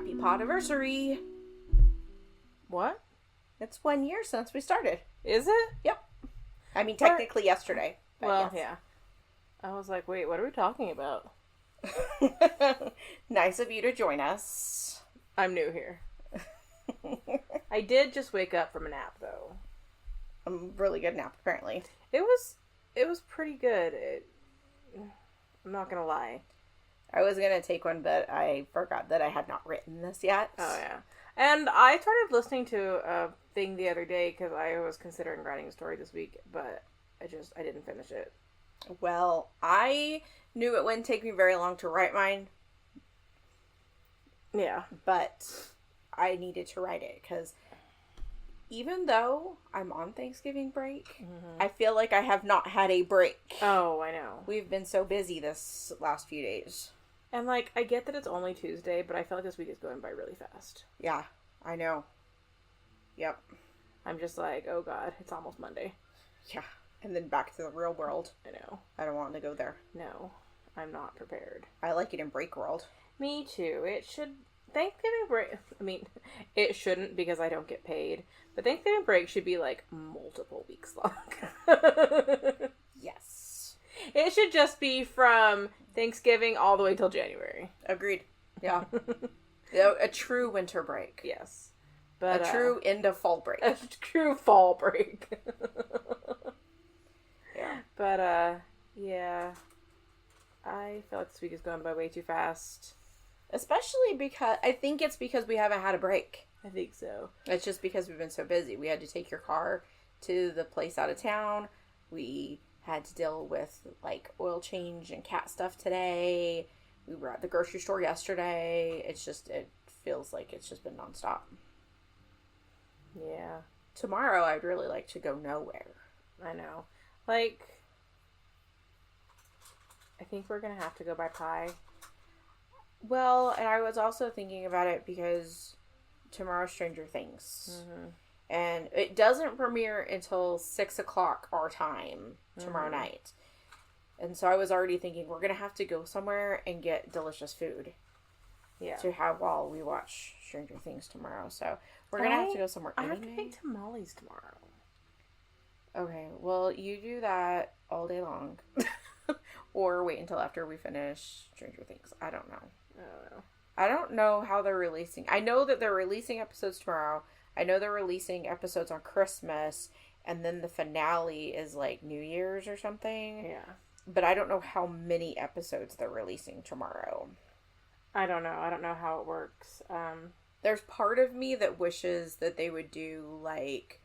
Happy Podiversary. What? It's 1 year since we started. Is it? Yep. I mean, technically yesterday. Well, yes. yeah. I was like, wait, what are we talking about? Nice of you to join us. I'm new here. I did just wake up from a nap, though. A really good nap, apparently. It was pretty good. I'm not gonna lie. I was gonna take one, but I forgot that I had not written this yet. Oh, yeah. And I started listening to a thing the other day because I was considering writing a story this week, but I didn't finish it. Well, I knew it wouldn't take me very long to write mine. Yeah. But I needed to write it because even though I'm on Thanksgiving break, I feel like I have not had a break. Oh, I know. We've been so busy this last few days. And, like, I get that it's only Tuesday, but I feel like this week is going by really fast. Yeah, I know. Yep. I'm just like, oh god, it's almost Monday. Yeah. And then back to the real world. I know. I don't want to go there. No, I'm not prepared. I like it in break world. Me too. It should... Thanksgiving break... I mean, it shouldn't because I don't get paid. But Thanksgiving break should be, like, multiple weeks long. Yes. It should just be from Thanksgiving all the way till January. Agreed. Yeah. A true winter break. Yes. But a true end of fall break. A true fall break. Yeah. But, yeah. I feel like this week is going by way too fast. Especially because, I think it's because we haven't had a break. I think so. It's just because we've been so busy. We had to take your car to the place out of town. We had to deal with, like, oil change and cat stuff today. We were at the grocery store yesterday. It feels like it's just been nonstop. Yeah. Tomorrow, I'd really like to go nowhere. I know. Like, I think we're going to have to go by pie. Well, and I was also thinking about it because tomorrow's Stranger Things. Mm-hmm. And it doesn't premiere until 6 o'clock our time tomorrow night. And so I was already thinking we're going to have to go somewhere and get delicious food. Yeah. To have while we watch Stranger Things tomorrow. So we're going to have to go somewhere anyway. I have to make tamales tomorrow. Okay. Well, you do that all day long. Or wait until after we finish Stranger Things. I don't know. I don't know how they're releasing. I know that they're releasing episodes tomorrow. I know they're releasing episodes on Christmas. And then the finale is like New Year's or something. Yeah. But I don't know how many episodes they're releasing tomorrow. I don't know. I don't know how it works. There's part of me that wishes that they would do like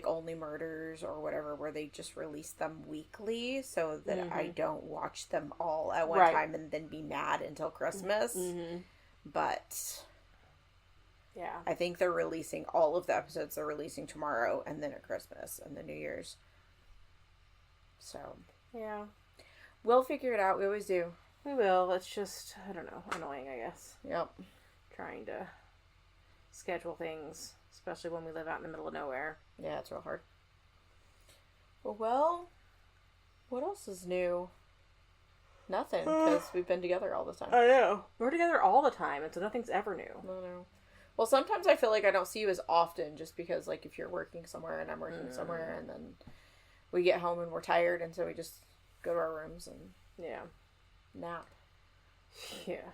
Only Murders or whatever, where they just release them weekly so that I don't watch them all at one time and then be mad until Christmas. Mm-hmm. But yeah, I think they're releasing all of the episodes they're releasing tomorrow and then at Christmas and the New Year's. So yeah, we'll figure it out. We always do. We will. It's just, I don't know, annoying, I guess. Yep. Trying to schedule things, especially when we live out in the middle of nowhere. Yeah, it's real hard. Well, what else is new? Nothing, because we've been together all the time. I know. We're together all the time, and so nothing's ever new. I know. Well, sometimes I feel like I don't see you as often, just because, like, if you're working somewhere and I'm working somewhere, and then we get home and we're tired, and so we just go to our rooms and nap. Yeah.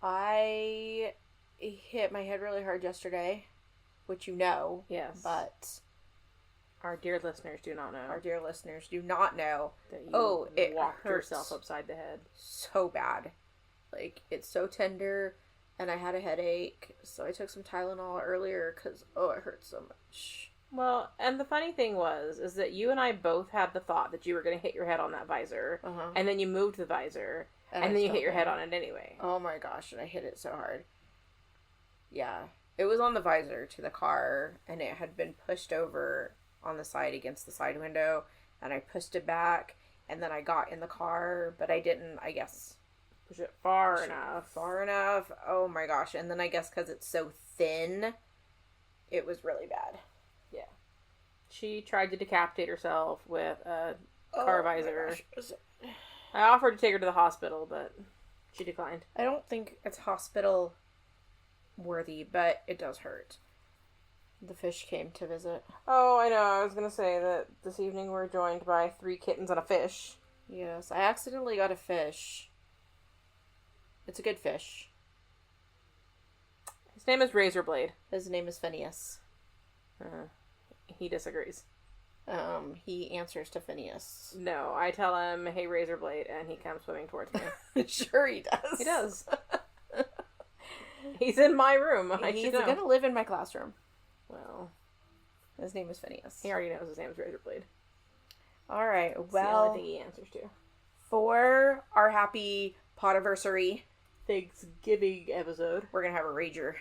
I hit my head really hard yesterday, which you know. Yes. But our dear listeners do not know. Our dear listeners do not know that you it walked hurts yourself upside the head. So bad. Like, it's so tender, and I had a headache, so I took some Tylenol earlier because, it hurts so much. Well, and the funny thing is that you and I both had the thought that you were going to hit your head on that visor, and then you moved the visor, and then you hit your head on it anyway. Oh my gosh, and I hit it so hard. Yeah. It was on the visor to the car, and it had been pushed over on the side against the side window, and I pushed it back, and then I got in the car, but I didn't, I guess, push it far enough. Oh my gosh. And then I guess because it's so thin, it was really bad. Yeah. She tried to decapitate herself with a car visor. I offered to take her to the hospital, but she declined. I don't think it's hospital worthy, but it does hurt. The fish came to visit. Oh, I know. I was going to say that this evening we're joined by 3 kittens and a fish. Yes, I accidentally got a fish. It's a good fish. His name is Razorblade. His name is Phineas. He disagrees. He answers to Phineas. No, I tell him, hey, Razorblade, and he comes swimming towards me. Sure he does. He does. He's in my room. He's going to live in my classroom. Well, his name is Phineas. He already knows his name is Razorblade. All right. That's well, the only thing he answers to. For our happy Podiversary Thanksgiving episode, we're going to have a rager.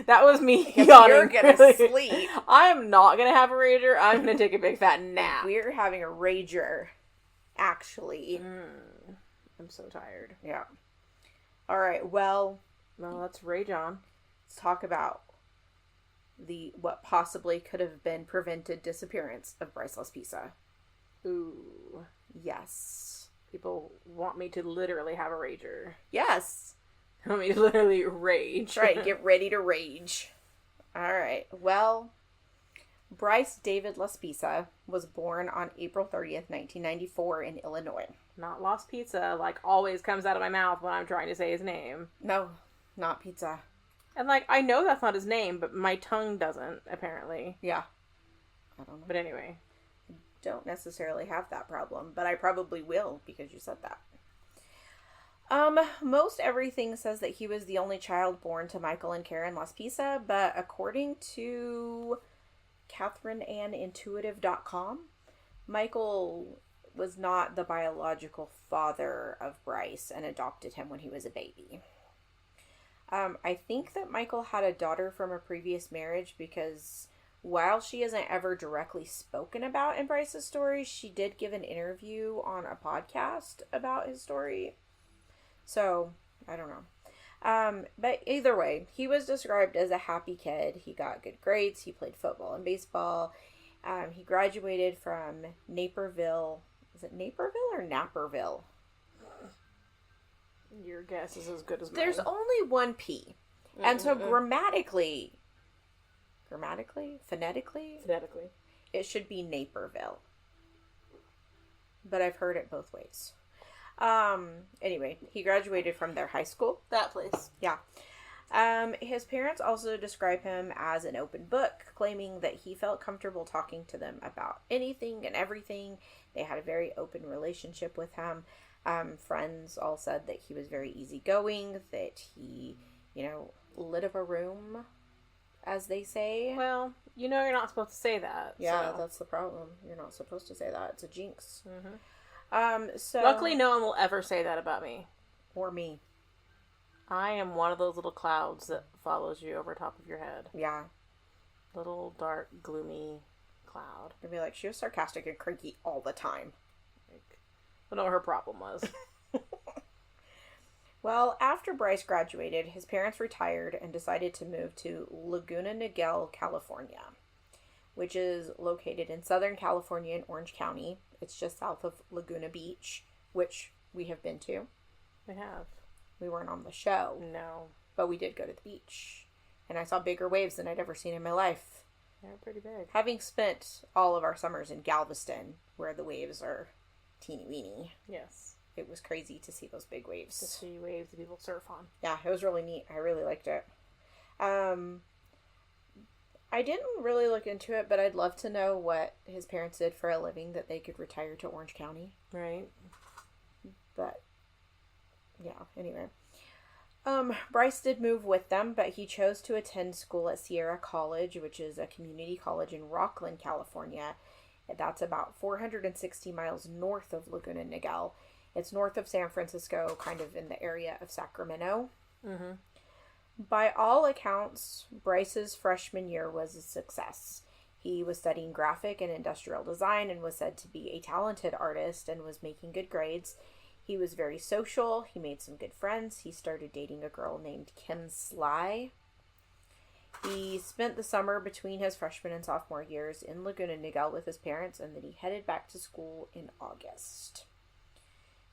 That was me yawning. You're going to sleep. I'm not going to have a rager. I'm going to take a big fat nap. We're having a rager, actually. I'm so tired. Yeah. All right, well, let's rage on. Let's talk about what possibly could have been prevented disappearance of Bryce Laspisa. Ooh. Yes. People want me to literally have a rager. Yes. They want me to literally rage. That's right, get ready to rage. All right, well, Bryce David Laspisa was born on April 30th, 1994 in Illinois. Not Lost Pizza, like always comes out of my mouth when I'm trying to say his name. No, not pizza. And I know that's not his name, but my tongue doesn't, apparently. Yeah. I don't know. But anyway. I don't necessarily have that problem, but I probably will because you said that. Most everything says that he was the only child born to Michael and Karen Laspisa, but according to CatherineAnnIntuitive.com, Michael was not the biological father of Bryce and adopted him when he was a baby. I think that Michael had a daughter from a previous marriage because while she isn't ever directly spoken about in Bryce's story, she did give an interview on a podcast about his story. So, I don't know. But either way, he was described as a happy kid. He got good grades. He played football and baseball. He graduated from Naperville. Is it Naperville or Naperville? Your guess is as good as mine. There's only one P. And so phonetically, it should be Naperville. But I've heard it both ways. Anyway, he graduated from their high school. That place. Yeah. His parents also describe him as an open book, claiming that he felt comfortable talking to them about anything and everything. They had a very open relationship with him. Friends all said that he was very easygoing, that he, lit up a room, as they say. Well, you're not supposed to say that. Yeah, so. That's the problem. You're not supposed to say that. It's a jinx. Mm-hmm. So luckily no one will ever say that about me. Or me. I am one of those little clouds that follows you over top of your head. Yeah. Little, dark, gloomy cloud. You'd be like, she was sarcastic and cranky all the time. I don't know what her problem was. Well, after Bryce graduated, his parents retired and decided to move to Laguna Niguel, California, which is located in Southern California in Orange County. It's just south of Laguna Beach, which we have been to. We have. We weren't on the show. No. But we did go to the beach. And I saw bigger waves than I'd ever seen in my life. They're pretty big. Having spent all of our summers in Galveston, where the waves are teeny weeny. Yes. It was crazy to see those big waves. To see waves that people surf on. Yeah, it was really neat. I really liked it. I didn't really look into it, but I'd love to know what his parents did for a living that they could retire to Orange County. Right. But, yeah, anyway. Bryce did move with them, but he chose to attend school at Sierra College, which is a community college in Rocklin, California. That's about 460 miles north of Laguna Niguel. It's north of San Francisco, kind of in the area of Sacramento. Mm-hmm. By all accounts, Bryce's freshman year was a success. He was studying graphic and industrial design and was said to be a talented artist and was making good grades. He was very social. He made some good friends. He started dating a girl named Kim Sly. He spent the summer between his freshman and sophomore years in Laguna Niguel with his parents, and then he headed back to school in August.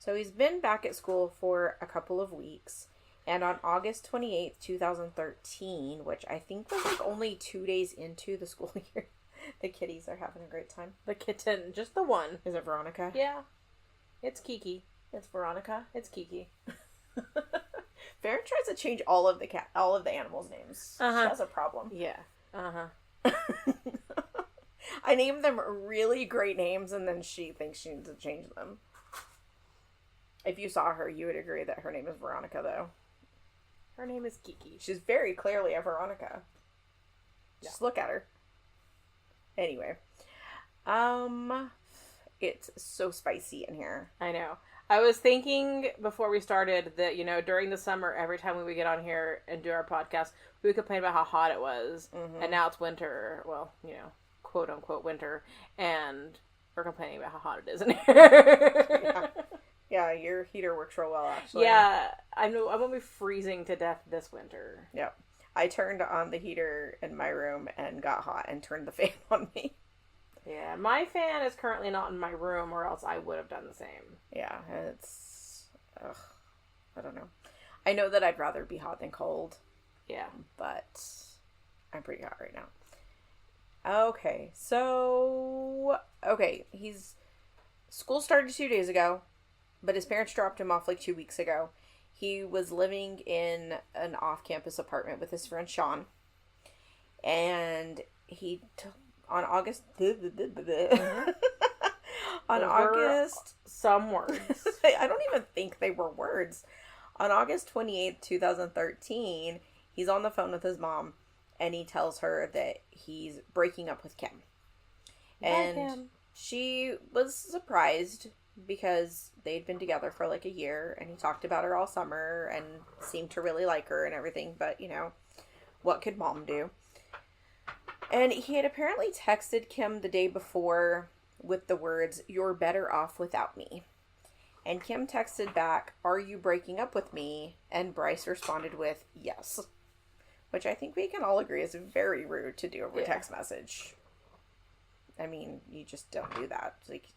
So he's been back at school for a couple of weeks. And on August 28th, 2013, which I think was like only 2 days into the school year, the kitties are having a great time. The kitten, just the one. Is it Veronica? Yeah. It's Kiki. It's Veronica. It's Kiki. Farron tries to change all of the animals' names. Uh-huh. She has a problem. Yeah. Uh-huh. I named them really great names, and then she thinks she needs to change them. If you saw her, you would agree that her name is Veronica, though. Her name is Kiki. She's very clearly a Veronica. Just look at her. Anyway. It's so spicy in here. I know. I was thinking before we started that, during the summer, every time we would get on here and do our podcast, we would complain about how hot it was. Mm-hmm. And now it's winter. Well, quote unquote winter. And we're complaining about how hot it is in here. Yeah, your heater works real well, actually. Yeah, I'm going to be freezing to death this winter. Yep. I turned on the heater in my room and got hot and turned the fan on me. Yeah, my fan is currently not in my room, or else I would have done the same. Yeah, it's... Ugh, I don't know. I know that I'd rather be hot than cold. Yeah. But I'm pretty hot right now. Okay, so... Okay, school started 2 days ago. But his parents dropped him off like 2 weeks ago. He was living in an off-campus apartment with his friend Sean. And on August... on August... Some words. I don't even think they were words. On August 28th, 2013, he's on the phone with his mom. And he tells her that he's breaking up with Kim. And she was surprised because they'd been together for like a year, and he talked about her all summer and seemed to really like her and everything, but what could mom do? And he had apparently texted Kim the day before with the words, "You're better off without me." And Kim texted back, "Are you breaking up with me?" And Bryce responded with, "Yes." Which I think we can all agree is very rude to do over text message. I mean, you just don't do that. Like,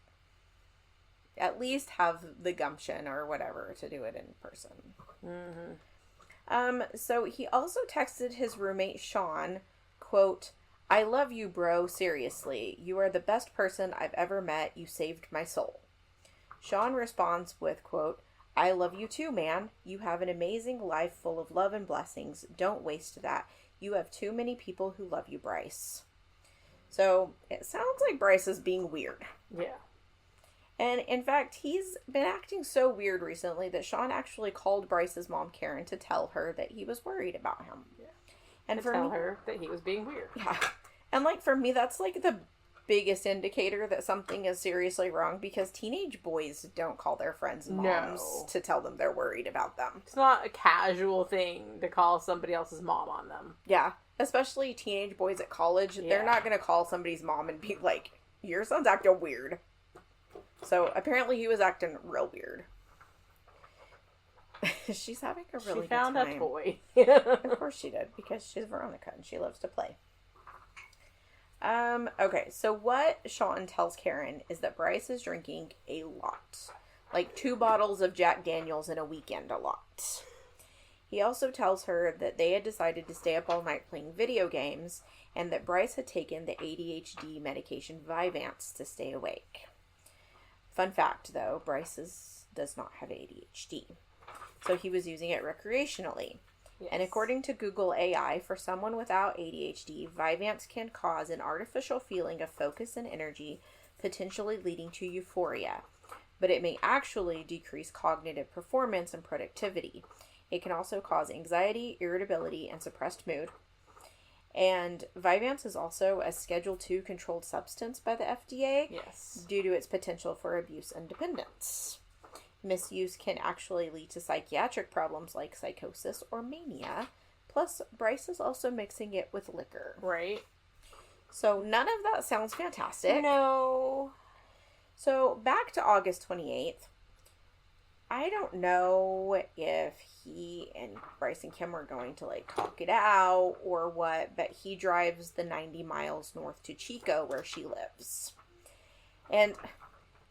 at least have the gumption or whatever to do it in person. Mm-hmm. So he also texted his roommate Sean, quote, "I love you, bro. Seriously. You are the best person I've ever met. You saved my soul." Sean responds with, quote, "I love you too, man. You have an amazing life full of love and blessings. Don't waste that. You have too many people who love you, Bryce." So it sounds like Bryce is being weird. Yeah. And in fact, he's been acting so weird recently that Sean actually called Bryce's mom, Karen, to tell her that he was worried about him. Yeah. And tell her that he was being weird. Yeah. And like for me, that's like the biggest indicator that something is seriously wrong, because teenage boys don't call their friends moms to tell them they're worried about them. It's not a casual thing to call somebody else's mom on them. Yeah. Especially teenage boys at college. Yeah. They're not going to call somebody's mom and be like, "Your son's acting weird." So apparently he was acting real weird. She's having a really good time. She found a toy. Of course she did, because she's Veronica and she loves to play. Okay, so what Sean tells Karen is that Bryce is drinking a lot. Like 2 bottles of Jack Daniels in a weekend a lot. He also tells her that they had decided to stay up all night playing video games, and that Bryce had taken the ADHD medication Vyvanse to stay awake. Fun fact, though, Bryce does not have ADHD. So he was using it recreationally. Yes. And according to Google AI, for someone without ADHD, Vyvanse can cause an artificial feeling of focus and energy, potentially leading to euphoria. But it may actually decrease cognitive performance and productivity. It can also cause anxiety, irritability, and suppressed mood. And Vyvanse is also a Schedule II controlled substance by the FDA. Yes. Due to its potential for abuse and dependence. Misuse can actually lead to psychiatric problems like psychosis or mania. Plus, Bryce is also mixing it with liquor. Right. So none of that sounds fantastic. No. So back to August 28th. I don't know if he and Bryce and Kim are going to like talk it out or what, but he drives the 90 miles north to Chico where she lives. And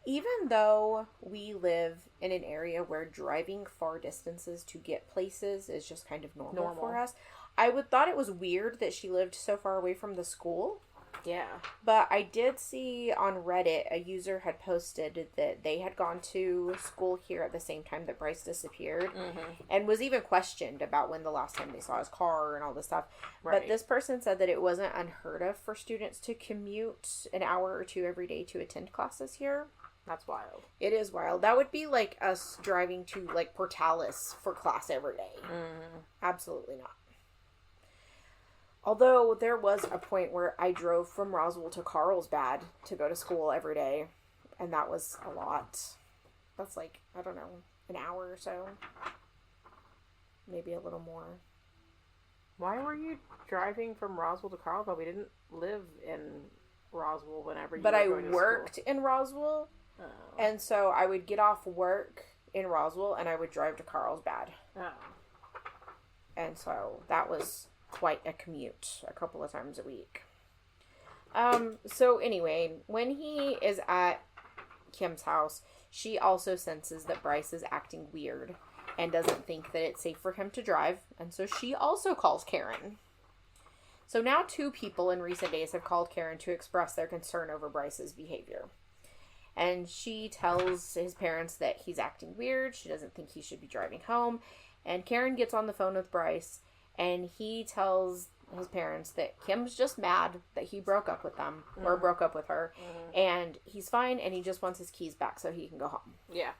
Even though we live in an area where driving far distances to get places is just kind of normal. For us, I thought it was weird that she lived so far away from the school. Yeah. But I did see on Reddit a user had posted that they had gone to school here at the same time that Bryce disappeared, and was even questioned about when the last time they saw his car and all this stuff. Right. But this person said that it wasn't unheard of for students to commute an hour or two every day to attend classes here. That's wild. It is wild. That would be like us driving to like Portales for class every day. Absolutely not. Although there was a point where I drove from Roswell to Carlsbad to go to school every day, and that was a lot. That's like, I don't know, an hour or so. Maybe a little more. Why were you driving from Roswell to Carlsbad? We didn't live in Roswell whenever you were going to school. But I worked in Roswell, and so I would get off work in Roswell, and I would drive to Carlsbad. And so that was quite a commute a couple of times a week. So anyway, when he is at Kim's house, she also senses that Bryce is acting weird and doesn't think that it's safe for him to drive, and so she also calls Karen. So now 2 people in recent days have called Karen to express their concern over Bryce's behavior. And she tells his parents that he's acting weird, she doesn't think he should be driving home, and Karen gets on the phone with Bryce, and he tells his parents that Kim's just mad that he broke up with them, or broke up with her, and he's fine, and he just wants his keys back so he can go home. Yeah.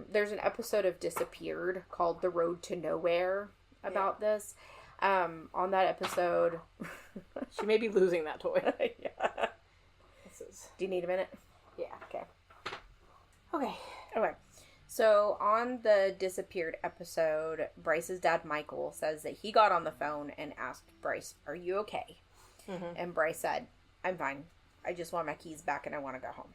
There's an episode of Disappeared called The Road to Nowhere about this. On that episode... She may be losing that toy. Yeah. Do you need a minute? Yeah. Okay. Okay. So, on the Disappeared episode, Bryce's dad, Michael, says that he got on the phone and asked Bryce, "Are you okay?" And Bryce said, "I'm fine. I just want my keys back and I want to go home."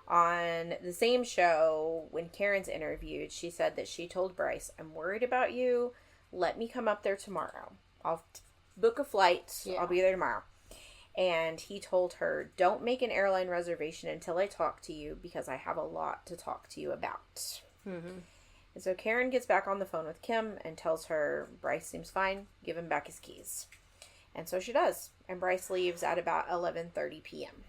On the same show, when Karen's interviewed, she said that she told Bryce, "I'm worried about you. Let me come up there tomorrow. I'll book a flight. Yeah. I'll be there tomorrow." And he told her, "Don't make an airline reservation until I talk to you because I have a lot to talk to you about." And so Karen gets back on the phone with Kim and tells her Bryce seems fine, give him back his keys. And so she does. And Bryce leaves at about 11:30 p.m.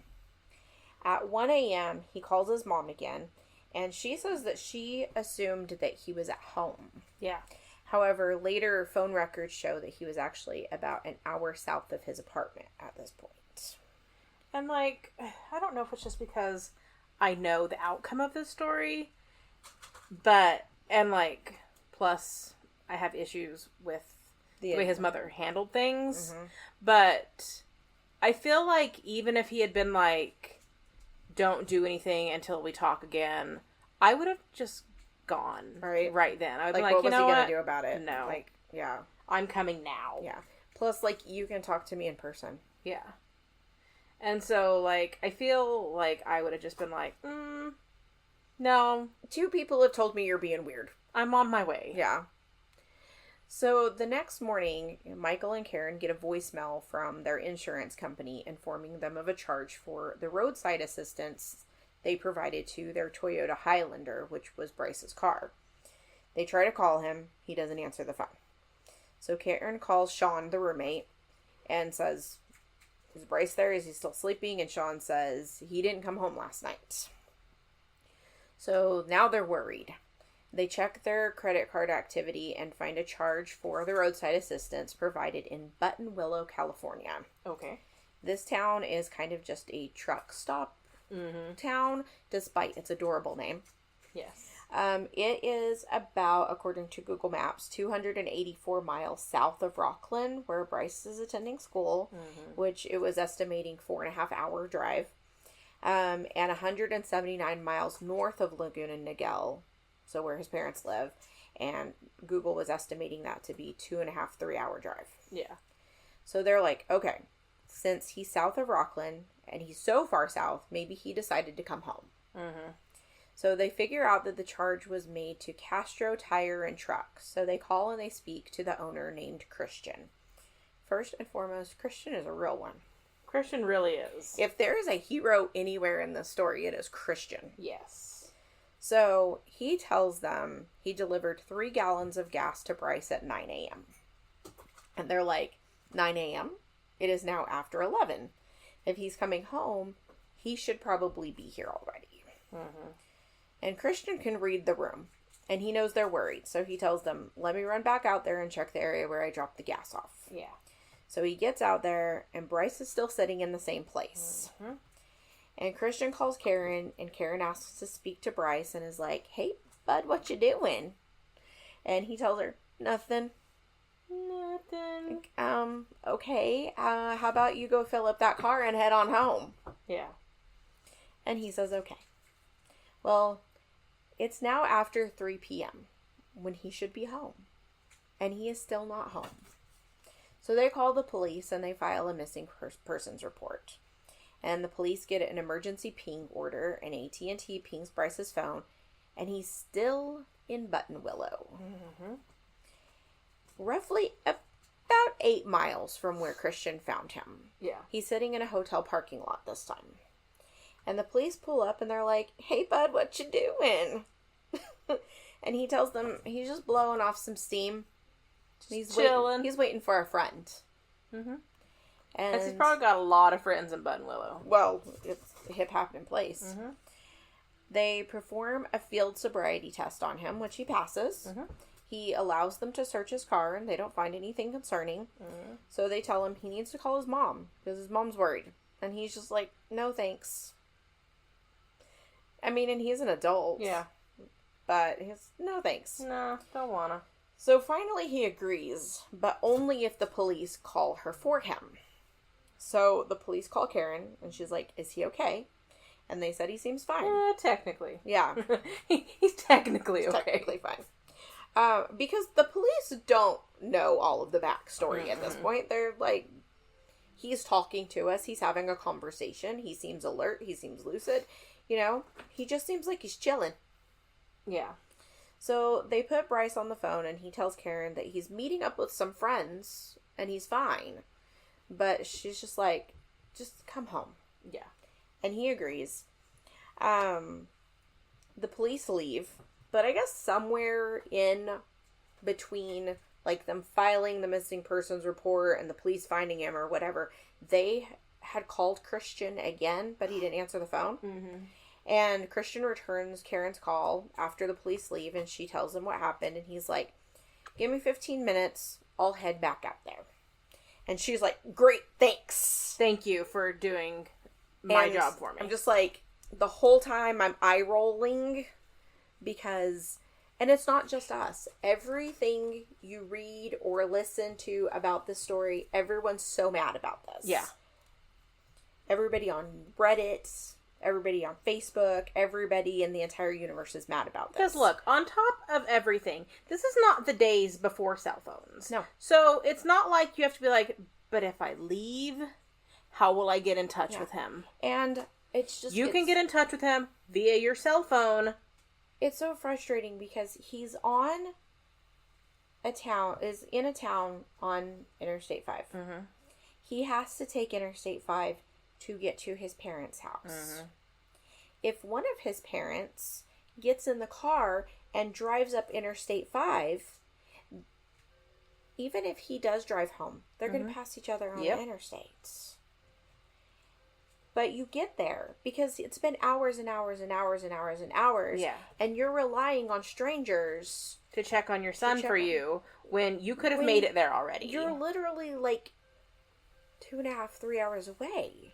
At 1 a.m., he calls his mom again, and she says that she assumed that he was at home. Yeah. However, later phone records show that he was actually about an hour south of his apartment at this point. And, like, I don't know if it's just because I know the outcome of this story, but, and, like, plus I have issues with the way his mother handled things, but I feel like even if he had been like, "Don't do anything until we talk again," I would have just gone right then. I would be like, what you was know he what? gonna do about it? No. Like, yeah. I'm coming now. Yeah. Plus, like, you can talk to me in person. Yeah. And so, like, I feel like I would have just been like, no. 2 people have told me you're being weird. I'm on my way. Yeah. So, the next morning, Michael and Karen get a voicemail from their insurance company informing them of a charge for the roadside assistance they provided to their Toyota Highlander, which was Bryce's car. They try to call him. He doesn't answer the phone. So Karen calls Sean, the roommate, and says, "Is Bryce there? Is he still sleeping?" And Sean says, "He didn't come home last night." So now they're worried. They check their credit card activity and find a charge for the roadside assistance provided in Buttonwillow, California. Okay. This town is kind of just a truck stop town, despite its adorable name. Yes. It is about, according to Google Maps, 284 miles south of Rockland, where Bryce is attending school, which it was estimating 4.5-hour drive, and 179 miles north of Laguna Niguel, so where his parents live, and Google was estimating that to be 2.5, 3-hour drive. Yeah. So they're like, okay, since he's south of Rockland, and he's so far south, maybe he decided to come home. So they figure out that the charge was made to Castro Tire and Truck. So they call and they speak to the owner named Christian. First and foremost, Christian is a real one. Christian really is. If there is a hero anywhere in this story, it is Christian. Yes. So he tells them he delivered 3 gallons of gas to Bryce at 9 a.m. And they're like, 9 a.m.? It is now after 11. If he's coming home, he should probably be here already. Mm-hmm. And Christian can read the room. And he knows they're worried. So he tells them, let me run back out there and check the area where I dropped the gas off. Yeah. So he gets out there, and Bryce is still sitting in the same place. Mm-hmm. And Christian calls Karen, and Karen asks to speak to Bryce and is like, hey, bud, what you doing? And he tells her, nothing. Nothing. Like, okay, how about you go fill up that car and head on home? Yeah. And he says, okay. Well, it's now after 3 p.m. when he should be home. And he is still not home. So they call the police and they file a missing persons report. And the police get an emergency ping order, and AT&T pings Bryce's phone, and he's still in Buttonwillow. Mm-hmm. Roughly about 8 miles from where Christian found him. Yeah. He's sitting in a hotel parking lot this time. And the police pull up and they're like, hey, bud, what you doing? And he tells them he's just blowing off some steam. He's chilling. He's waiting for a friend. Mm-hmm. And Because he's probably got a lot of friends in Buttonwillow. Well, it's a hip happening place. Mm-hmm. They perform a field sobriety test on him, which he passes. Mm-hmm. He allows them to search his car, and they don't find anything concerning. Mm-hmm. So they tell him he needs to call his mom, because his mom's worried. And he's just like, no thanks. I mean, and he's an adult. Yeah. But he's, no thanks. No, don't wanna. So finally he agrees, but only if the police call her for him. So the police call Karen, and she's like, is he okay? And they said he seems fine. Technically. Yeah. He's technically He's okay. technically fine. Because the police don't know all of the backstory at this point. They're like, he's talking to us. He's having a conversation. He seems alert. He seems lucid. You know, he just seems like he's chilling. Yeah. So they put Bryce on the phone, and he tells Karen that he's meeting up with some friends and he's fine. But she's just like, just come home. Yeah. And he agrees. The police leave. But I guess somewhere in between, like, them filing the missing persons report and the police finding him or whatever, they had called Christian again, but he didn't answer the phone. Mm-hmm. And Christian returns Karen's call after the police leave, and she tells him what happened, and he's like, give me 15 minutes, I'll head back out there. And she's like, great, thanks. Thank you for doing my job for me. I'm just like, the whole time I'm eye-rolling, because, and it's not just us. Everything you read or listen to about this story, everyone's so mad about this. Yeah. Everybody on Reddit, everybody on Facebook, everybody in the entire universe is mad about this. Because look, on top of everything, this is not the days before cell phones. No. So it's not like you have to be like, but if I leave, how will I get in touch with him? And it's just... You can get in touch with him via your cell phone. It's so frustrating because he's in a town on Interstate 5. Mm-hmm. He has to take Interstate 5 to get to his parents' house. Mm-hmm. If one of his parents gets in the car and drives up Interstate 5, even if he does drive home, they're going to pass each other on the interstates. But you get there because it's been hours and hours and hours and hours and hours. Yeah. And you're relying on strangers to check on your son for you when you could have made it there already. You're literally like 2.5, 3 hours away.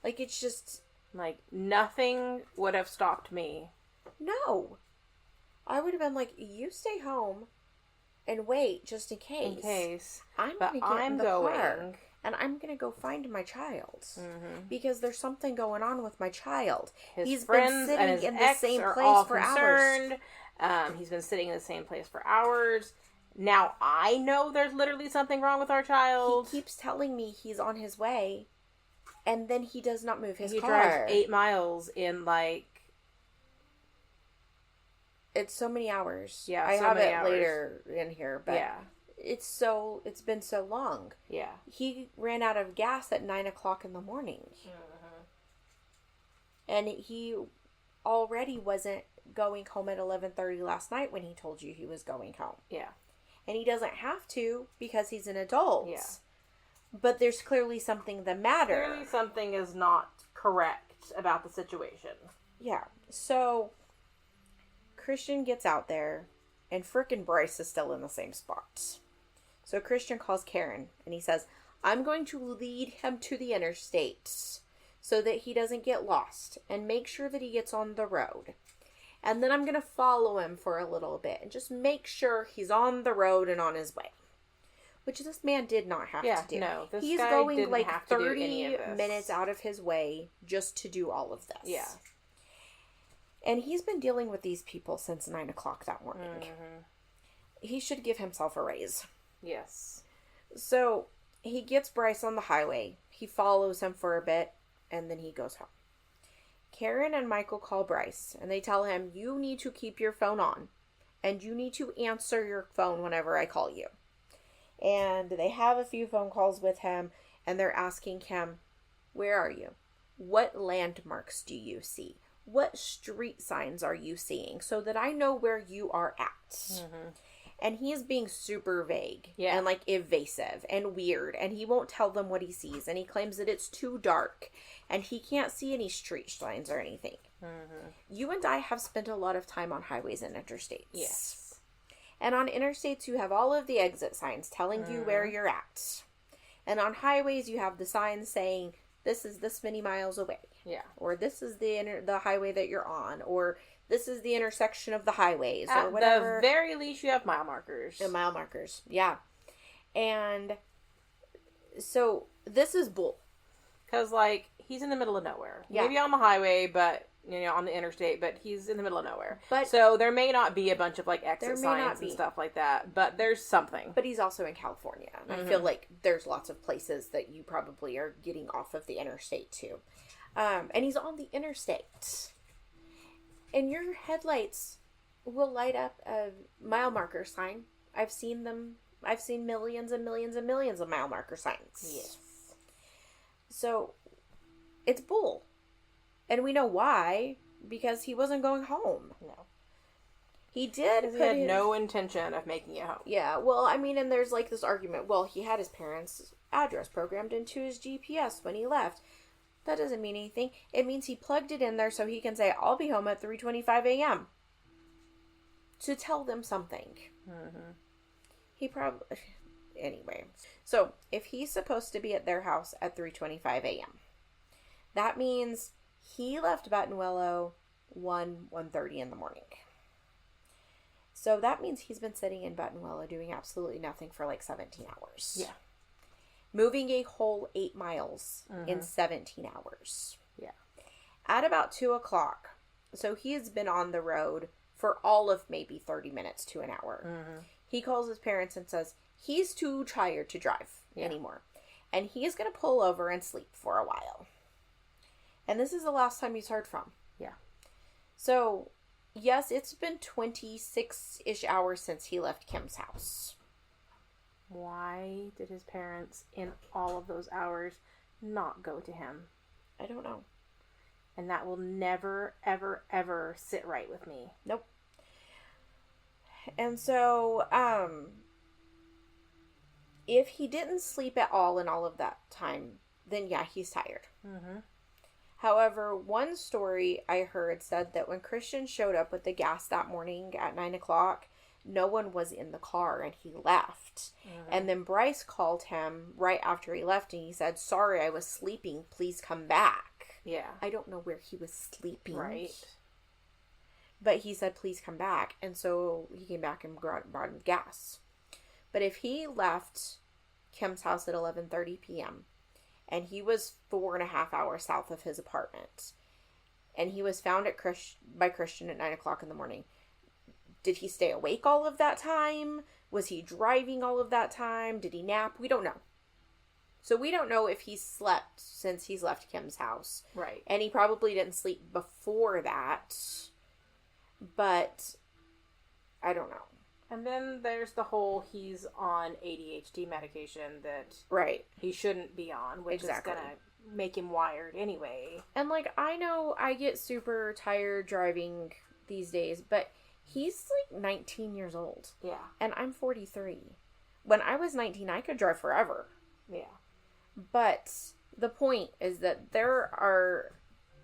Like, it's just... Like, nothing would have stopped me. No. I would have been like, you stay home and wait just in case. In case. I'm going to get in the car. And I'm going to go find my child. Mm-hmm. Because there's something going on with my child. He's been sitting in the same place for hours. He's been sitting in the same place for hours. Now I know there's literally something wrong with our child. He keeps telling me he's on his way. And then he does not move his car. He drives 8 miles in like... It's so many hours. Yeah, I have it later in here. But it's been so long. Yeah. He ran out of gas at 9 o'clock in the morning. Mm-hmm. And he already wasn't going home at 11:30 last night when he told you he was going home. Yeah. And he doesn't have to because he's an adult. Yeah. But there's clearly something the matter. Clearly something is not correct about the situation. Yeah. So, Christian gets out there, and frickin' Bryce is still in the same spot. So Christian calls Karen, and he says, I'm going to lead him to the interstate so that he doesn't get lost, and make sure that he gets on the road. And then I'm going to follow him for a little bit, and just make sure he's on the road and on his way. Which this man did not have to do. No, this He's guy going didn't like have to do 30 any of this. minutes out of his way just to do all of this. Yeah. And he's been dealing with these people since 9 o'clock that morning. Mm-hmm. He should give himself a raise. Yes. So, he gets Bryce on the highway. He follows him for a bit, and then he goes home. Karen and Michael call Bryce, and they tell him, you need to keep your phone on, and you need to answer your phone whenever I call you. And they have a few phone calls with him, and they're asking him, where are you? What landmarks do you see? What street signs are you seeing so that I know where you are at? Mm-hmm. And he is being super vague and like evasive and weird, and he won't tell them what he sees, and he claims that it's too dark and he can't see any street signs or anything. Mm-hmm. You and I have spent a lot of time on highways and interstates. Yes. And on interstates, you have all of the exit signs telling you where you're at. And on highways, you have the signs saying, this is this many miles away. Yeah. Or this is the highway that you're on. Or this is the intersection of the highways. At or whatever. the very least, you have mile markers. The mile markers, yeah. And so this is bull. Because, like, he's in the middle of nowhere. Yeah. Maybe on the highway, but... on the interstate, but he's in the middle of nowhere. But so there may not be a bunch of like exit signs and stuff like that, but there's something. But he's also in California. And I feel like there's lots of places that you probably are getting off of the interstate too. And he's on the interstate. And your headlights will light up a mile marker sign. I've seen them. I've seen millions and millions and millions of mile marker signs. Yes. So it's bull. And we know why, because he wasn't going home. No. He did. He had no intention of making it home. Yeah, well, I mean, and there's like this argument, well, he had his parents' address programmed into his GPS when he left. That doesn't mean anything. It means he plugged it in there so he can say, I'll be home at 3:25 a.m. to tell them something. Mm-hmm. He probably... Anyway. So, if he's supposed to be at their house at 3:25 a.m., that means... he left Buttonwillow 1:30 in the morning. So that means he's been sitting in Buttonwillow doing absolutely nothing for like 17 hours. Yeah. Moving a whole 8 miles in 17 hours. Yeah. At about 2 o'clock. So he has been on the road for all of maybe 30 minutes to an hour. Mm-hmm. He calls his parents and says he's too tired to drive anymore. And he is going to pull over and sleep for a while. And this is the last time he's heard from. Yeah. So, yes, it's been 26-ish hours since he left Kim's house. Why did his parents, in all of those hours, not go to him? I don't know. And that will never, ever, ever sit right with me. Nope. And so, if he didn't sleep at all in all of that time, then yeah, he's tired. Mm-hmm. However, one story I heard said that when Christian showed up with the gas that morning at 9 o'clock, no one was in the car and he left. Mm-hmm. And then Bryce called him right after he left and he said, sorry, I was sleeping. Please come back. Yeah. I don't know where he was sleeping. Right. But he said, please come back. And so he came back and brought him gas. But if he left Kim's house at 11:30 p.m., and he was 4.5 hours south of his apartment, and he was found by Christian at 9 o'clock in the morning, did he stay awake all of that time? Was he driving all of that time? Did he nap? We don't know. So we don't know if he slept since he's left Kim's house. Right. And he probably didn't sleep before that. But I don't know. And then there's the whole he's on ADHD medication that right. he shouldn't be on, which exactly. is going to make him wired anyway. And, like, I know I get super tired driving these days, but he's, like, 19 years old. Yeah. And I'm 43. When I was 19, I could drive forever. Yeah. But the point is that there are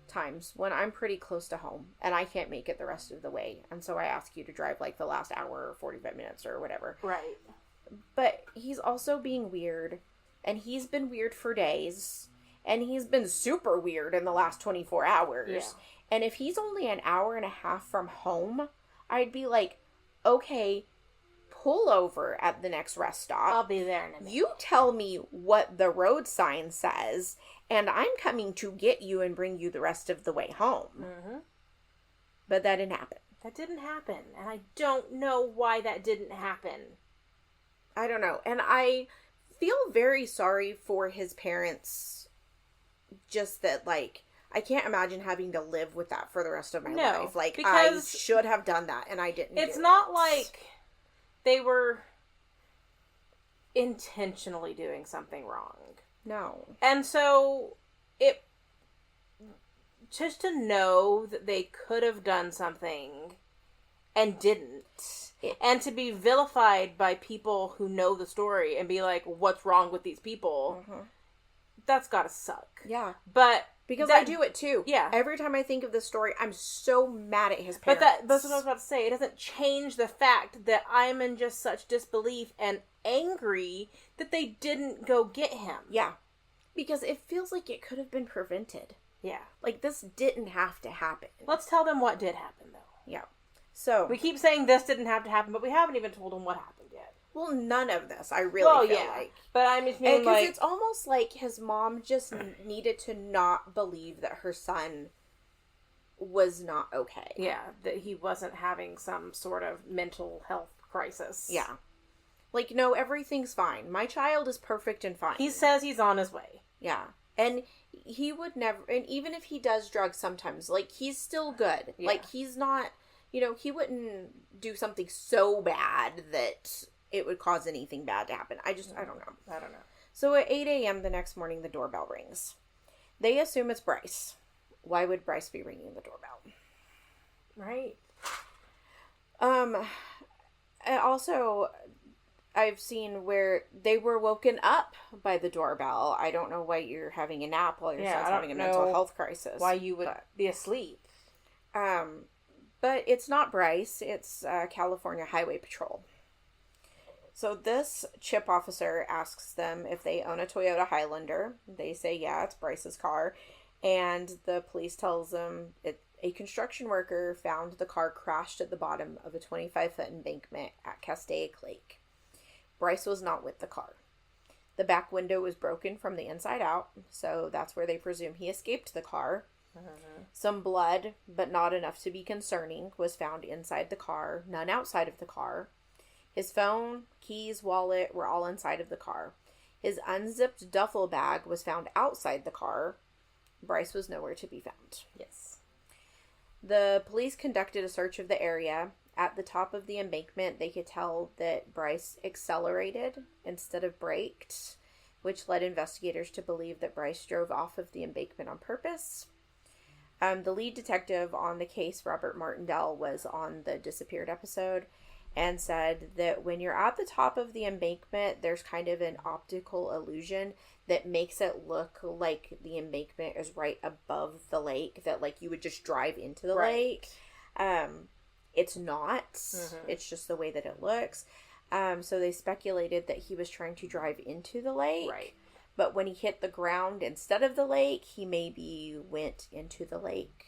times when I'm pretty close to home and I can't make it the rest of the way. And so I ask you to drive like the last hour or 45 minutes or whatever. Right. But he's also being weird. And he's been weird for days. And he's been super weird in the last 24 hours. Yeah. And if he's only an hour and a half from home, I'd be like, okay, pull over at the next rest stop. I'll be there in a minute. You tell me what the road sign says, and I'm coming to get you and bring you the rest of the way home. Mm-hmm. But that didn't happen. That didn't happen. And I don't know why that didn't happen. I don't know. And I feel very sorry for his parents. Just that, like, I can't imagine having to live with that for the rest of my life. Like, I should have done that, and I didn't. It's not like they were intentionally doing something wrong. No. And so, just to know that they could have done something and didn't, and to be vilified by people who know the story and be like, what's wrong with these people? Mm-hmm. That's gotta suck. Yeah. But because I do it too. Yeah. Every time I think of this story, I'm so mad at his parents. But that's what I was about to say. It doesn't change the fact that I'm in just such disbelief and angry that they didn't go get him. Yeah. Because it feels like it could have been prevented. Yeah. Like, this didn't have to happen. Let's tell them what did happen, though. Yeah. So. We keep saying this didn't have to happen, but we haven't even told them what happened yet. Well, none of this, I really feel like. But I mean, like... Because it's almost like his mom just needed to not believe that her son was not okay. Yeah, that he wasn't having some sort of mental health crisis. Yeah. Like, no, everything's fine. My child is perfect and fine. He says he's on his way. Yeah. And he would never... And even if he does drugs sometimes, like, he's still good. Yeah. Like, he's not... You know, he wouldn't do something so bad that it would cause anything bad to happen. I don't know. I don't know. So at 8 a.m. the next morning, the doorbell rings. They assume it's Bryce. Why would Bryce be ringing the doorbell? Right. Also, I've seen where they were woken up by the doorbell. I don't know why you're having a nap while your son's having a mental health crisis. Why you would be asleep. But it's not Bryce. It's California Highway Patrol. So this chip officer asks them if they own a Toyota Highlander. They say, yeah, it's Bryce's car. And the police tells them a construction worker found the car crashed at the bottom of a 25-foot embankment at Castaic Lake. Bryce was not with the car. The back window was broken from the inside out, so that's where they presume he escaped the car. Mm-hmm. Some blood, but not enough to be concerning, was found inside the car, none outside of the car. His phone, keys, wallet were all inside of the car. His unzipped duffel bag was found outside the car. Bryce was nowhere to be found. Yes. The police conducted a search of the area. At the top of the embankment, they could tell that Bryce accelerated instead of braked, which led investigators to believe that Bryce drove off of the embankment on purpose. The lead detective on the case, Robert Martindale, was on the Disappeared episode and said that when you're at the top of the embankment, there's kind of an optical illusion that makes it look like the embankment is right above the lake, that like you would just drive into the lake. It's not. Mm-hmm. It's just the way that it looks. So they speculated that he was trying to drive into the lake. Right. But when he hit the ground instead of the lake, he maybe went into the lake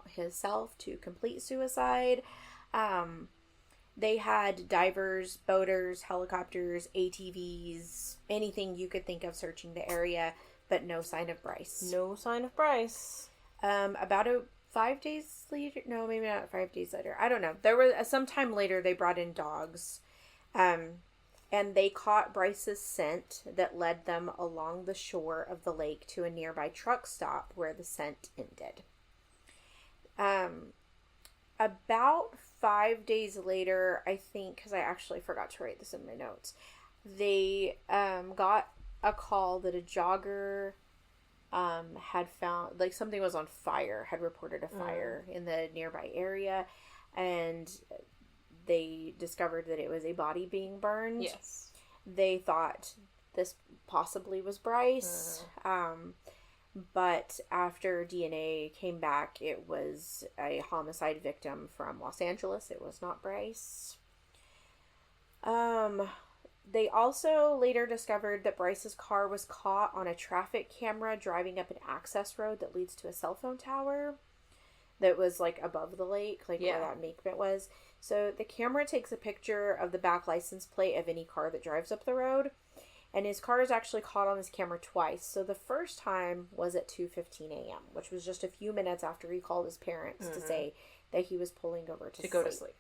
himself to complete suicide. They had divers, boaters, helicopters, ATVs, anything you could think of searching the area, but no sign of Bryce. No sign of Bryce. About 5 days later, no, maybe not 5 days later. I don't know. There was sometime later they brought in dogs, and they caught Bryce's scent that led them along the shore of the lake to a nearby truck stop where the scent ended. About 5 days later, I think, because I actually forgot to write this in my notes, they got a call that a jogger had found, like, something was on fire, had reported a fire in the nearby area, and they discovered that it was a body being burned. Yes. They thought this possibly was Bryce, but after DNA came back, it was a homicide victim from Los Angeles. It was not Bryce. They also later discovered that Bryce's car was caught on a traffic camera driving up an access road that leads to a cell phone tower that was, like, above the lake, like where that embankment was. So the camera takes a picture of the back license plate of any car that drives up the road. And his car is actually caught on this camera twice. So the first time was at 2:15 a.m., which was just a few minutes after he called his parents to say that he was pulling over to go to sleep.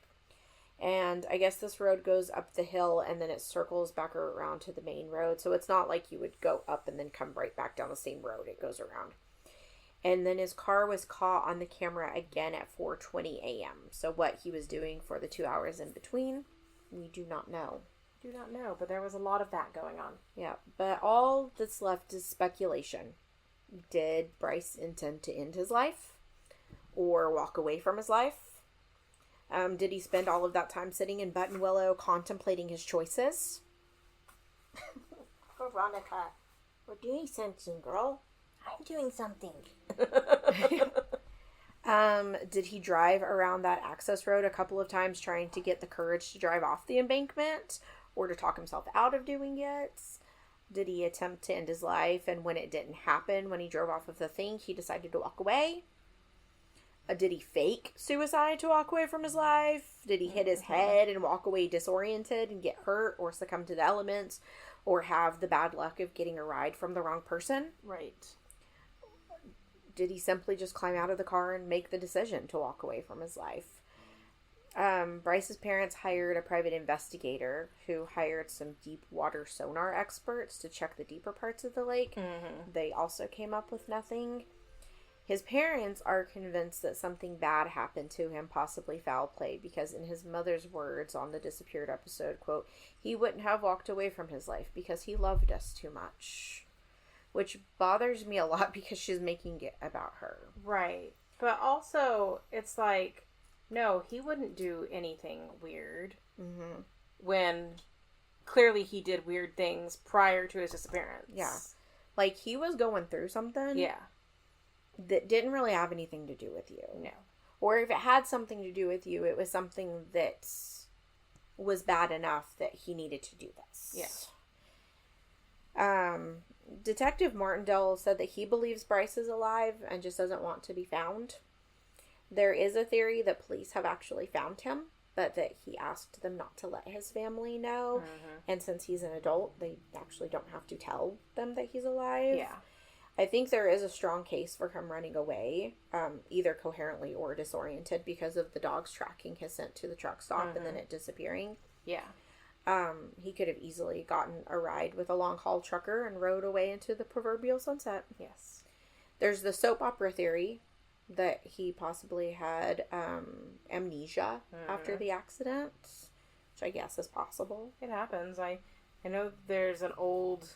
And I guess this road goes up the hill and then it circles back around to the main road. So it's not like you would go up and then come right back down the same road. It goes around. And then his car was caught on the camera again at 4:20 a.m. So what he was doing for the 2 hours in between, we do not know. Do not know, but there was a lot of that going on. Yeah, but all that's left is speculation. Did Bryce intend to end his life? Or walk away from his life? Did he spend all of that time sitting in Button Willow contemplating his choices? Veronica, we're doing something, girl. I'm doing something. Did he drive around that access road a couple of times trying to get the courage to drive off the embankment? Or to talk himself out of doing it? Did he attempt to end his life, and when it didn't happen, when he drove off of the thing, he decided to walk away? Did he fake suicide to walk away from his life? Did he hit his head and walk away disoriented and get hurt or succumb to the elements? Or have the bad luck of getting a ride from the wrong person? Right. Did he simply just climb out of the car and make the decision to walk away from his life? Bryce's parents hired a private investigator who hired some deep water sonar experts to check the deeper parts of the lake. They also came up with nothing. His parents are convinced that something bad happened to him, possibly foul play, because in his mother's words on the Disappeared episode, quote, he wouldn't have walked away from his life because he loved us too much. Which bothers me a lot because she's making it about her. Right. But also, it's like, no, he wouldn't do anything weird. When clearly he did weird things prior to his disappearance. Yeah. Like, he was going through something. Yeah. That didn't really have anything to do with you. No. Or if it had something to do with you, it was something that was bad enough that he needed to do this. Yeah. Detective Martindale said that he believes Bryce is alive and just doesn't want to be found. There is a theory that police have actually found him, but that he asked them not to let his family know. And since he's an adult, they actually don't have to tell them that he's alive. Yeah. I think there is a strong case for him running away, either coherently or disoriented, because of the dogs tracking his scent to the truck stop and then it disappearing. Yeah. He could have easily gotten a ride with a long-haul trucker and rode away into the proverbial sunset. Yes. There's the soap opera theory that he possibly had amnesia after the accident, which I guess is possible. It happens. I know there's an old...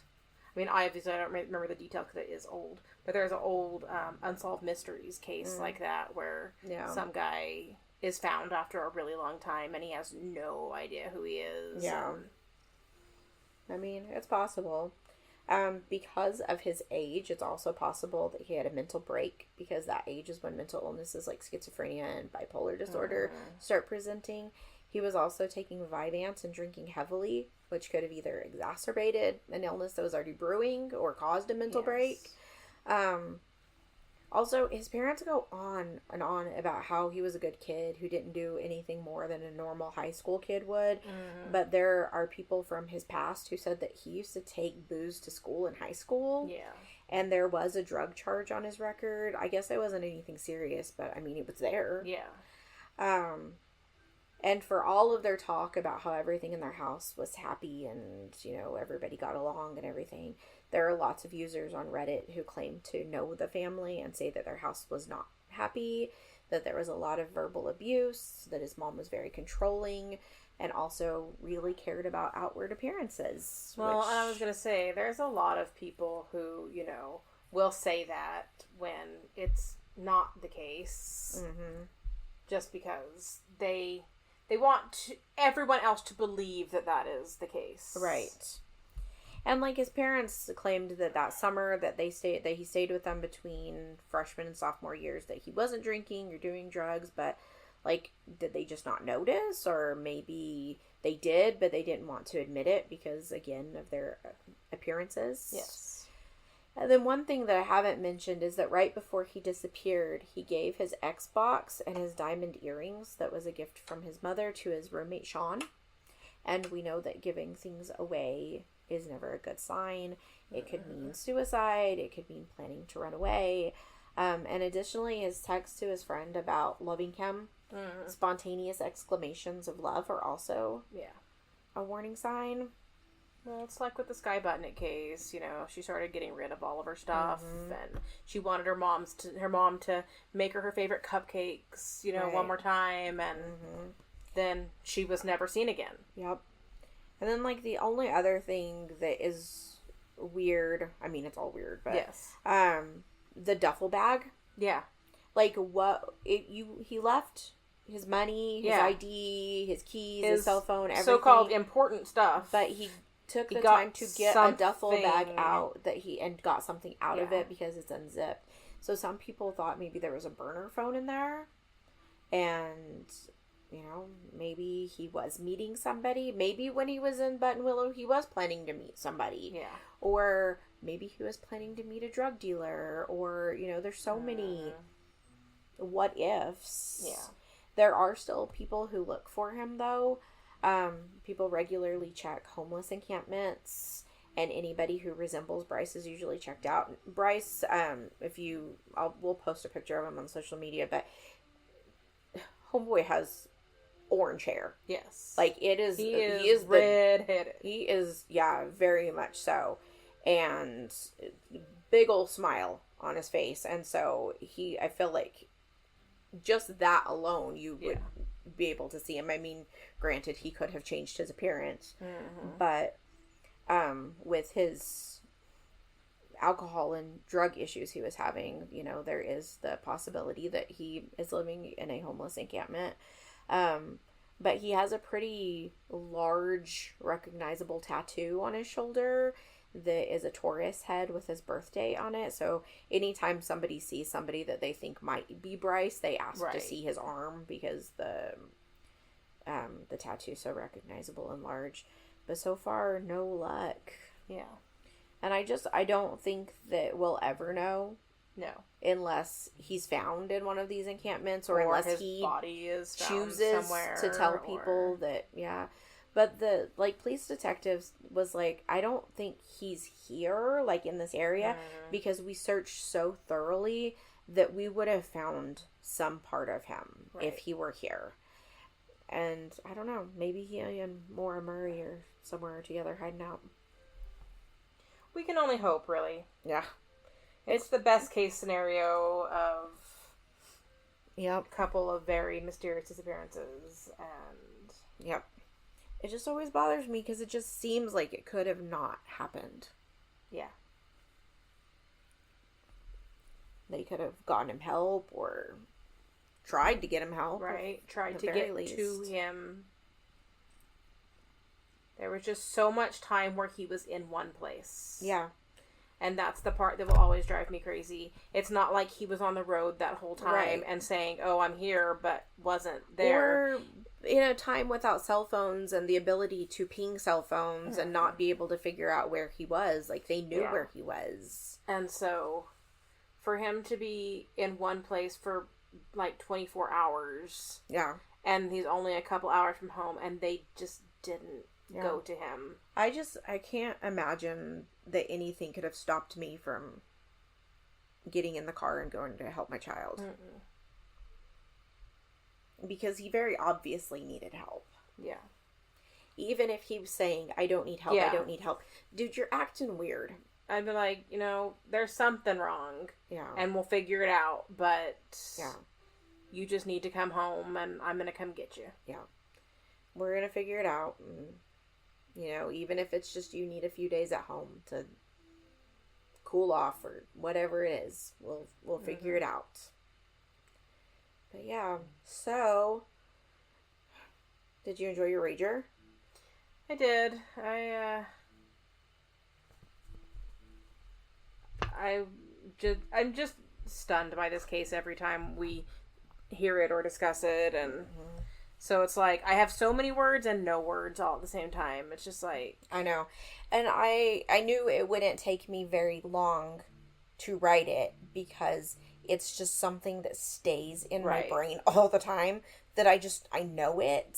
I mean, obviously I don't remember the detail because it is old, but there's an old Unsolved Mysteries case like that where some guy is found after a really long time and he has no idea who he is. Yeah. I mean, it's possible. Because of his age, it's also possible that he had a mental break, because that age is when mental illnesses like schizophrenia and bipolar disorder start presenting. He was also taking Vyvanse and drinking heavily, which could have either exacerbated an illness that was already brewing or caused a mental break. Also, his parents go on and on about how he was a good kid who didn't do anything more than a normal high school kid would. But there are people from his past who said that he used to take booze to school in high school. Yeah. And there was a drug charge on his record. I guess it wasn't anything serious, but I mean, it was there. Yeah. And for all of their talk about how everything in their house was happy and, you know, everybody got along and everything, there are lots of users on Reddit who claim to know the family and say that their house was not happy, that there was a lot of verbal abuse, that his mom was very controlling, and also really cared about outward appearances. Well, and I was going to say, there's a lot of people who, will say that when it's not the case. Mm-hmm. Just because they want everyone else to believe that is the case. Right. And, like, his parents claimed that summer that he stayed with them between freshman and sophomore years, that he wasn't drinking or doing drugs, but, like, did they just not notice? Or maybe they did, but they didn't want to admit it because, again, of their appearances. Yes. And then one thing that I haven't mentioned is that right before he disappeared, he gave his Xbox and his diamond earrings that was a gift from his mother to his roommate, Sean. And we know that giving things away is never a good sign. It could mean suicide. It could mean planning to run away. And additionally, his text to his friend about loving him, spontaneous exclamations of love are also a warning sign. Well, it's like with the Sky Button case, she started getting rid of all of her stuff, and she wanted her mom to make her favorite cupcakes, right. one more time, and then she was never seen again. Yep. And then, like, the only other thing that is weird, I mean, it's all weird, but yes, the duffel bag. Yeah. Like, he left his money, his ID, his keys, his cell phone, everything. So-called important stuff. But he took the time to get a duffel bag out and got something out of it because it's unzipped. So some people thought maybe there was a burner phone in there, and maybe he was meeting somebody. Maybe when he was in Buttonwillow, he was planning to meet somebody. Yeah. Or maybe he was planning to meet a drug dealer. Or there's so many what ifs. Yeah. There are still people who look for him, though. People regularly check homeless encampments, and anybody who resembles Bryce is usually checked out. Bryce, we'll post a picture of him on social media, but homeboy has orange hair. Yes. Like, he is red-headed. He is, very much so. And big old smile on his face. And so I feel like just that alone, you would be able to see him. I mean, granted, he could have changed his appearance, but with his alcohol and drug issues he was having, there is the possibility that he is living in a homeless encampment. But he has a pretty large, recognizable tattoo on his shoulder that is a Taurus head with his birthday on it. So anytime somebody sees somebody that they think might be Bryce, they ask to see his arm because the tattoo is so recognizable and large. But so far, no luck. Yeah. And I don't think that we'll ever know. No. Unless he's found in one of these encampments, or unless his he body is chooses somewhere to tell people that, But the, police detectives was like, I don't think he's here, in this area, because we searched so thoroughly that we would have found some part of him if he were here. And I don't know, maybe he and Maura Murray are somewhere together hiding out. We can only hope, really. Yeah. It's the best case scenario of a couple of very mysterious disappearances, and it just always bothers me because it just seems like it could have not happened. Yeah. They could have gotten him help or tried to get him help. Right. Tried to get to him. There was just so much time where he was in one place. Yeah. And that's the part that will always drive me crazy. It's not like he was on the road that whole time and saying, oh, I'm here, but wasn't there. Or in a time without cell phones and the ability to ping cell phones and not be able to figure out where he was. They knew where he was. And so, for him to be in one place for, 24 hours. Yeah. And he's only a couple hours from home, and they just didn't go to him. I can't imagine that anything could have stopped me from getting in the car and going to help my child. Because he very obviously needed help. Yeah. Even if he was saying, I don't need help, I don't need help. Dude, you're acting weird. I'd be like, there's something wrong. Yeah. And we'll figure it out, but... Yeah. You just need to come home, and I'm going to come get you. Yeah. We're going to figure it out. And, you know, even if it's just you need a few days at home to cool off or whatever it is, we'll figure it out. But yeah, so did you enjoy your rager? I did. I'm just stunned by this case every time we hear it or discuss it, and so it's like I have so many words and no words all at the same time. It's just like, I know. And I knew it wouldn't take me very long to write it because it's just something that stays in my brain all the time that I know it.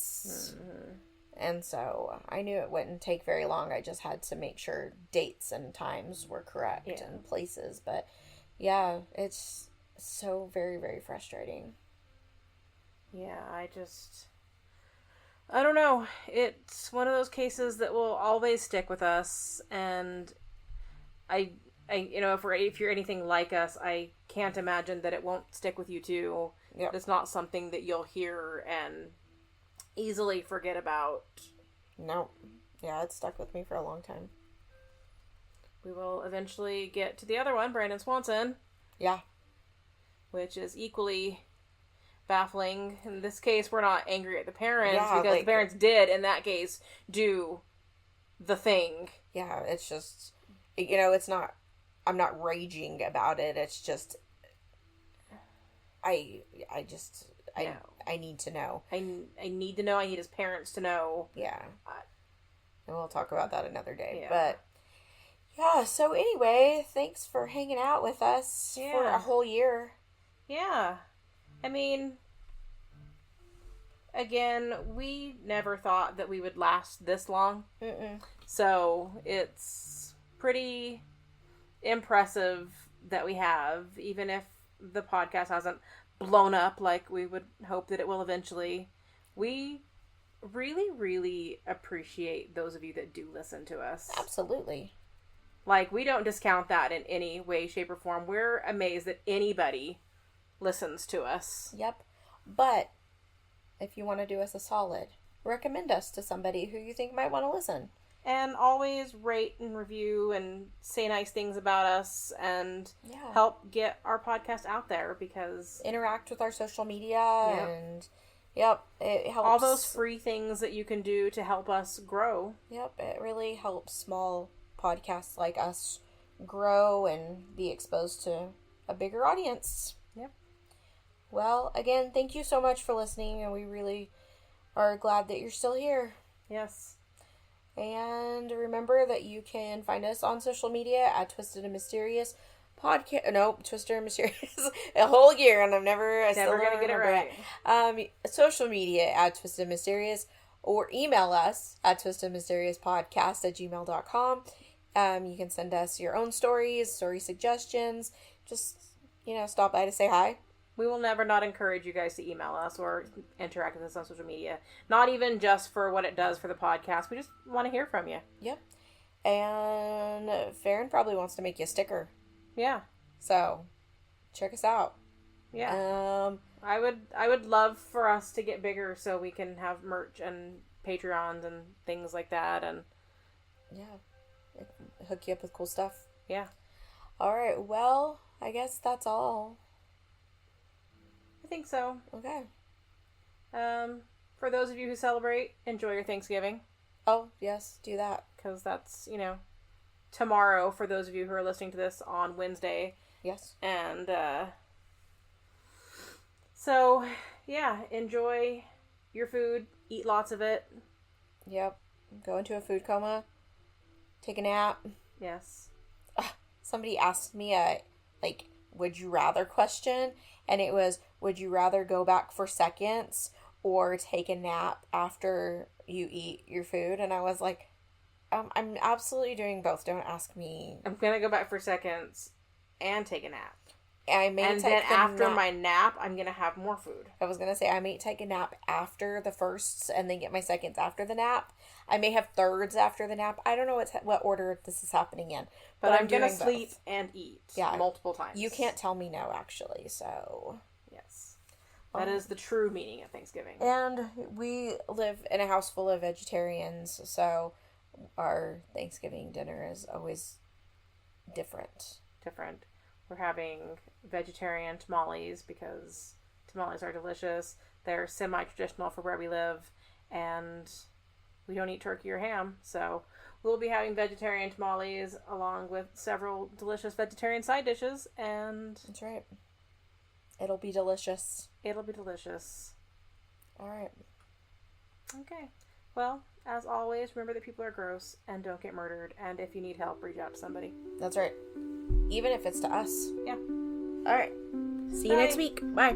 And so I knew it wouldn't take very long. I just had to make sure dates and times were correct and places. But yeah, it's so very, very frustrating. Yeah, I don't know. It's one of those cases that will always stick with us, and I you know, if you're anything like us, I can't imagine that it won't stick with you too. Yep. It's not something that you'll hear and easily forget about. No. Yeah, it stuck with me for a long time. We will eventually get to the other one, Brandon Swanson. Yeah. Which is equally baffling. In this case, we're not angry at the parents because the parents did, in that case, do the thing. Yeah, it's just, you know, it's not, I'm not raging about it. It's just, I need to know. I need to know. I need his parents to know. Yeah. And we'll talk about that another day. Yeah. But, yeah, so anyway, thanks for hanging out with us for a whole year. Yeah. I mean, again, we never thought that we would last this long. So it's pretty impressive that we have, even if the podcast hasn't blown up like we would hope that it will eventually. We really, really appreciate those of you that do listen to us. Absolutely. Like, we don't discount that in any way, shape, or form. We're amazed that anybody listens to us. Yep. But if you want to do us a solid, recommend us to somebody who you think might want to listen. And always rate and review and say nice things about us and help get our podcast out there, because interact with our social media and it helps. All those free things that you can do to help us grow. Yep, it really helps small podcasts like us grow and be exposed to a bigger audience. Yep. Well, again, thank you so much for listening, and we really are glad that you're still here. Yes. And remember that you can find us on social media at Twisted and Mysterious Podcast. No, Twisted and Mysterious a whole year, and I'm never gonna get it right. Social media at Twisted and Mysterious, or email us at twistedmysteriousPodcast@gmail.com. You can send us your own story suggestions. Just, stop by to say hi. We will never not encourage you guys to email us or interact with us on social media. Not even just for what it does for the podcast. We just want to hear from you. Yep. And Farron probably wants to make you a sticker. Yeah. So, check us out. Yeah. I would love for us to get bigger so we can have merch and Patreons and things like that, and hook you up with cool stuff. Yeah. All right. Well, I guess that's all. I think so. Okay. For those of you who celebrate, enjoy your Thanksgiving. Oh, yes, do that. Because that's, tomorrow for those of you who are listening to this on Wednesday. Yes. And, so, enjoy your food. Eat lots of it. Yep. Go into a food coma. Take a nap. Yes. Somebody asked me a, would you rather question, and it was, would you rather go back for seconds or take a nap after you eat your food? And I was like, I'm absolutely doing both. Don't ask me. I'm gonna go back for seconds and take a nap. And then after my nap, I'm gonna have more food. I was gonna say, I may take a nap after the firsts and then get my seconds after the nap. I may have thirds after the nap. I don't know what order this is happening in. But I'm gonna sleep both. And eat multiple times. You can't tell me no, actually, so. Yes. That is the true meaning of Thanksgiving. And we live in a house full of vegetarians, so our Thanksgiving dinner is always different. We're having vegetarian tamales because tamales are delicious. They're semi-traditional for where we live, and we don't eat turkey or ham, so we'll be having vegetarian tamales along with several delicious vegetarian side dishes, and... That's right. It'll be delicious. All right. Okay. Well, as always, remember that people are gross and don't get murdered, and if you need help, reach out to somebody. That's right. Even if it's to us. Yeah. All right. See you next week. Bye.